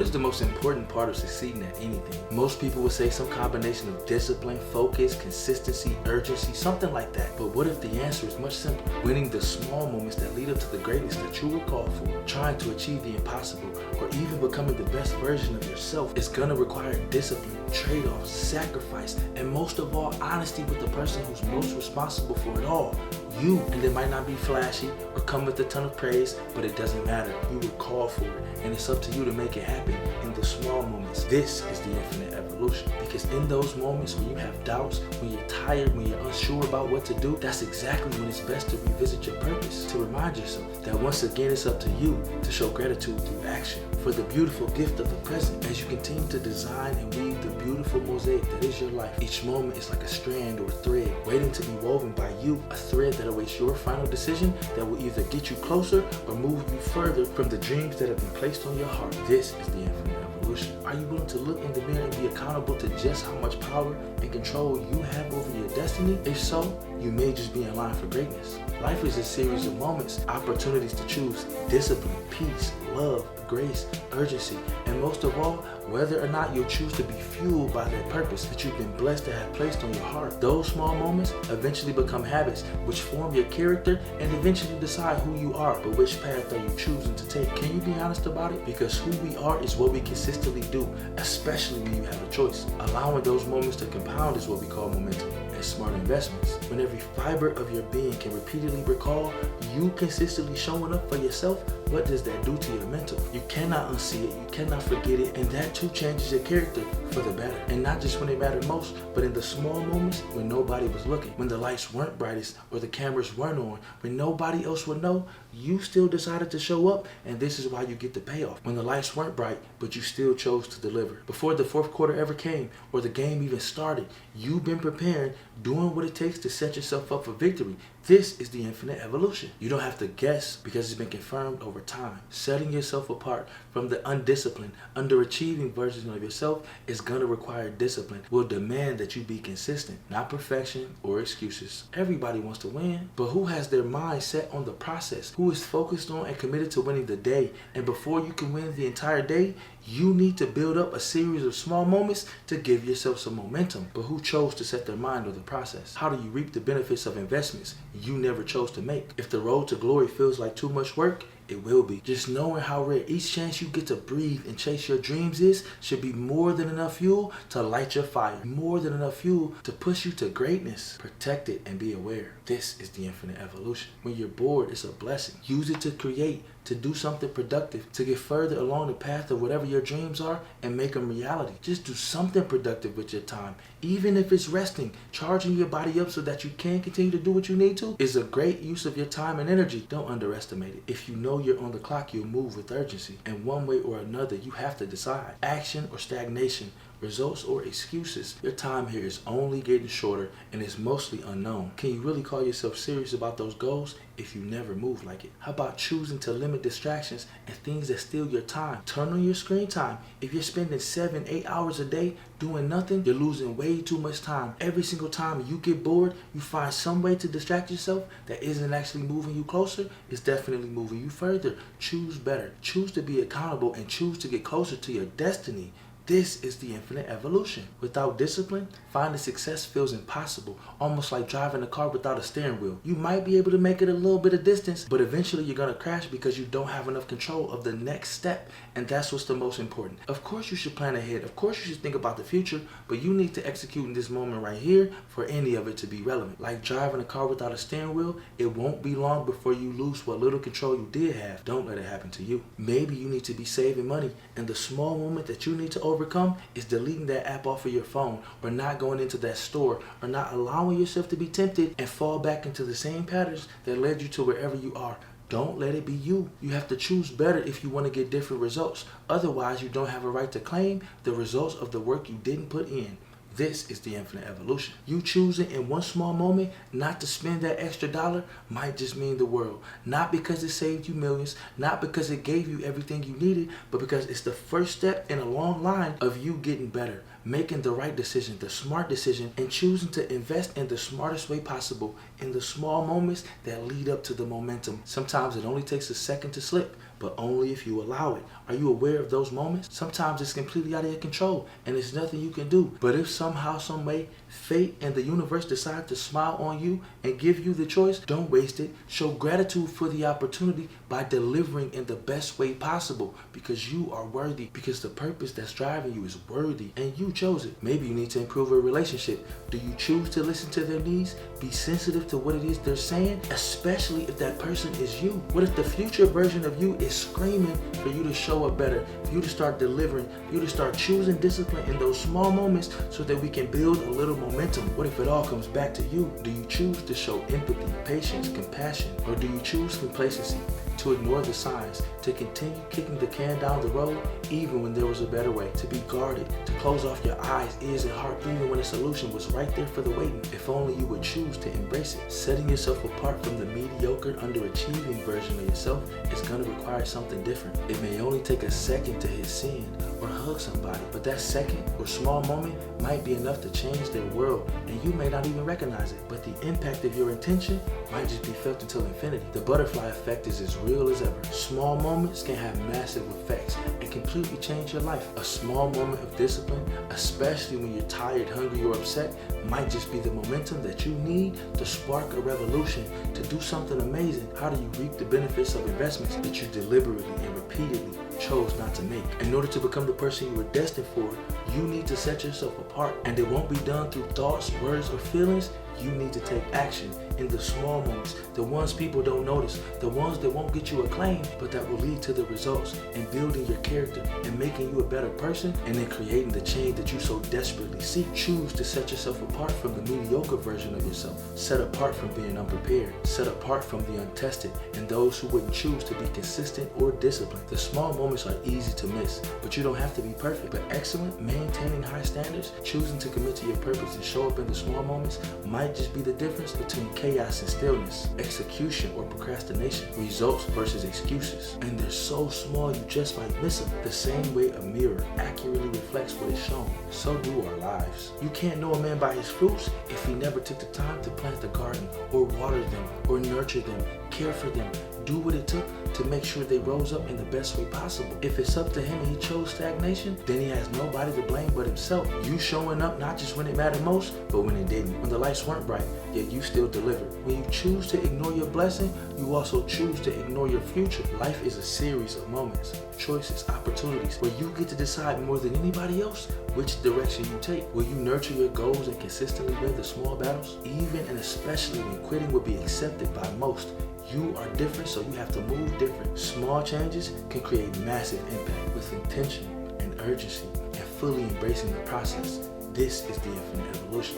is the most important part of succeeding at anything? Most people would say some combination of discipline, focus, consistency, urgency, something like that. But what if the answer is much simpler? Winning the small moments that lead up to the greatness that you were called for, trying to achieve the impossible, or even becoming the best version of yourself is gonna require discipline, trade-offs, sacrifice, and most of all, honesty with the person who's most responsible for it all, you. And it might not be flashy or come with a ton of praise, but it doesn't matter. You were called for it, and it's up to you to make it happen in the small moments. This is the infinite evolution, because in those moments when you have doubts, when you're tired, when you're unsure about what to do, that's exactly when it's best to revisit your purpose, to remind yourself that once again it's up to you to show gratitude through action for the beautiful gift of the present as you continue to design and weave the beautiful mosaic that is your life. Each moment is like a strand or a thread waiting to be woven by you, a thread that awaits your final decision that will either get you closer or move you further from the dreams that have been placed on your heart. This is the infinite evolution. Are you willing to look in the mirror and be accountable to just how much power and control you have over your destiny? If so, you may just be in line for greatness. Life is a series of moments, opportunities to choose discipline, peace, love, grace, urgency, and most of all, whether or not you'll choose to be fueled by that purpose that you've been blessed to have placed on your heart. Those small moments eventually become habits which form your character and eventually decide who you are, but which path are you choosing to take? Can you be honest about it? Because who we are is what we consistently do, especially when you have a choice. Allowing those moments to compound is what we call momentum and smart investments. When every fiber of your being can repeatedly recall you consistently showing up for yourself, what does that do to your mental? You cannot unsee it, you cannot forget it, and that too changes your character for the better. And not just when it mattered most, but in the small moments when nobody was looking, when the lights weren't brightest or the cameras weren't on, when nobody else would know, you still decided to show up, and this is why you get the payoff. When the lights weren't bright, but you still chose to deliver. Before the fourth quarter ever came or the game even started, you've been preparing, doing what it takes to set yourself up for victory. This is the infinite evolution. You don't have to guess because it's been confirmed over time. Setting yourself apart from the undisciplined, underachieving version of yourself is going to require discipline, will demand that you be consistent, not perfection or excuses. Everybody wants to win, but who has their mind set on the process? Who is focused on and committed to winning the day? And before you can win the entire day, you need to build up a series of small moments to give yourself some momentum. But who chose to set their mind on the process? How do you reap the benefits of investments you never chose to make? If the road to glory feels like too much work, it will be. Just knowing how rare each chance you get to breathe and chase your dreams is should be more than enough fuel to light your fire. More than enough fuel to push you to greatness. Protect it and be aware. This is the infinite evolution. When you're bored, it's a blessing. Use it to create, to do something productive, to get further along the path of whatever your dreams are and make them reality. Just do something productive with your time. Even if it's resting, charging your body up so that you can continue to do what you need to is a great use of your time and energy. Don't underestimate it. If you know you're on the clock, you'll move with urgency. And one way or another, you have to decide. Action or stagnation, results or excuses. Your time here is only getting shorter and is mostly unknown. Can you really call yourself serious about those goals if you never move like it? How about choosing to limit distractions and things that steal your time? Turn on your screen time. If you're spending 7-8 hours a day doing nothing, you're losing way too much time. Every single time you get bored, you find some way to distract yourself that isn't actually moving you closer, it's definitely moving you further. Choose better. Choose to be accountable and choose to get closer to your destiny. This is the infinite evolution. Without discipline, finding success feels impossible, almost like driving a car without a steering wheel. You might be able to make it a little bit of distance, but eventually you're gonna crash because you don't have enough control of the next step, and that's what's the most important. Of course you should plan ahead, of course you should think about the future, but you need to execute in this moment right here for any of it to be relevant. Like driving a car without a steering wheel, it won't be long before you lose what little control you did have. Don't let it happen to you. Maybe you need to be saving money, and the small moment that you need to overcome is deleting that app off of your phone, or not going into that store, or not allowing yourself to be tempted and fall back into the same patterns that led you to wherever you are. Don't let it be you. You have to choose better if you want to get different results. Otherwise, you don't have a right to claim the results of the work you didn't put in. This is the infinite evolution. You choosing in one small moment not to spend that extra dollar might just mean the world. Not because it saved you millions, not because it gave you everything you needed, but because it's the first step in a long line of you getting better, making the right decision, the smart decision, and choosing to invest in the smartest way possible in the small moments that lead up to the momentum. Sometimes it only takes a second to slip, but only if you allow it. Are you aware of those moments? Sometimes it's completely out of your control and there's nothing you can do. But if somehow, some way, fate and the universe decide to smile on you and give you the choice, don't waste it. Show gratitude for the opportunity by delivering in the best way possible, because you are worthy, because the purpose that's driving you is worthy and you chose it. Maybe you need to improve a relationship. Do you choose to listen to their needs? Be sensitive to what it is they're saying, especially if that person is you. What if the future version of you is screaming for you to show up better, for you to start delivering, for you to start choosing discipline in those small moments so that we can build a little momentum? What if it all comes back to you? Do you choose to show empathy, patience, compassion, or do you choose complacency, to ignore the signs, to continue kicking the can down the road even when there was a better way, to be guarded, to close off your eyes, ears, and heart even when a solution was right there for the waiting? If only you would choose to embrace it. Setting yourself apart from the mediocre, underachieving version of yourself is going to require something different. It may only take a second to hit send or hug somebody, but that second or small moment might be enough to change their world, and you may not even recognize it. But the impact of your intention might just be felt until infinity. The butterfly effect is as real as ever. Small moments can have massive effects and completely change your life. A small moment of discipline, especially when you're tired, hungry, or upset, might just be the momentum that you need to spark a revolution, to do something amazing. How do you reap the benefits of investments that you deliberately and repeatedly chose not to make? In order to become the person you were destined for, you need to set yourself apart, and it won't be done through thoughts, words, or feelings. You need to take action in the small moments, the ones people don't notice, the ones that won't get you acclaim, but that will lead to the results in building your character and making you a better person, and then creating the change that you so desperately seek. Choose to set yourself apart from the mediocre version of yourself. Set apart from being unprepared. Set apart from the untested and those who wouldn't choose to be consistent or disciplined. The small moments are easy to miss, but you don't have to be perfect. But excellent, maintaining high standards, choosing to commit to your purpose and show up in the small moments might just be the difference between chaos and stillness, execution or procrastination, results versus excuses. And they're so small you just might miss them. The same way a mirror accurately reflects what is shown, so do our lives. You can't know a man by his fruits if he never took the time to plant the garden, or water them, or nurture them, care for them, do what it took to make sure they rose up in the best way possible. If it's up to him and he chose stagnation, then he has nobody to blame but himself. You showing up not just when it mattered most, but when it didn't. When the lights weren't bright, yet you still delivered. When you choose to ignore your blessing, you also choose to ignore your future. Life is a series of moments, choices, opportunities, where you get to decide more than anybody else which direction you take. Will you nurture your goals and consistently win the small battles? Even and especially when quitting would be accepted by most, you are different, so you have to move different. Small changes can create massive impact with intention and urgency and fully embracing the process. This is the Infinite Evolution.